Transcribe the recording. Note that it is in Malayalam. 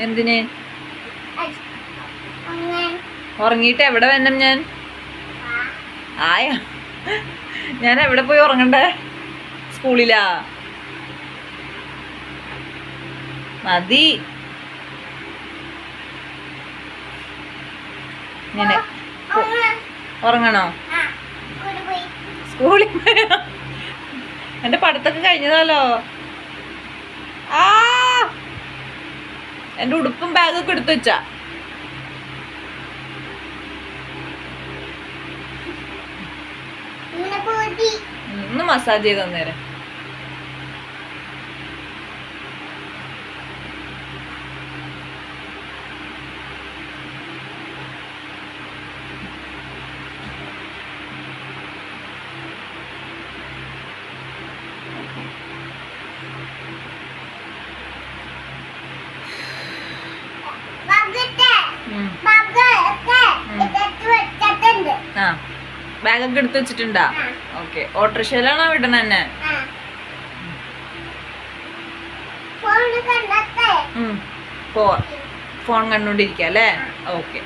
എന്തിന്? ഉറങ്ങിയിട്ട് എവിടെ വരണം ഞാൻ? ആയാ ഞാൻ എവിടെ പോയി ഉറങ്ങണ്ടേ? സ്കൂളിലാ? മതി. ഇങ്ങനെ ഉറങ്ങണോ? സ്കൂളിൽ എന്റെ പഠിത്തൊക്കെ കഴിഞ്ഞതല്ലോ. എന്റെ ഉടുപ്പും ബാഗൊക്കെ എടുത്തു വെച്ചാ. ഒന്ന് മസാജ് ചെയ്ത് തന്നേരം. ബാഗൊക്കെ എടുത്ത് വെച്ചിട്ടുണ്ടാ? ഓക്കെ. ഓട്ടോറിക്ഷയിലാണോ വിടണ തന്നെ? ഫോൺ കണ്ടോണ്ടിരിക്കല്ലേ? ഓക്കെ.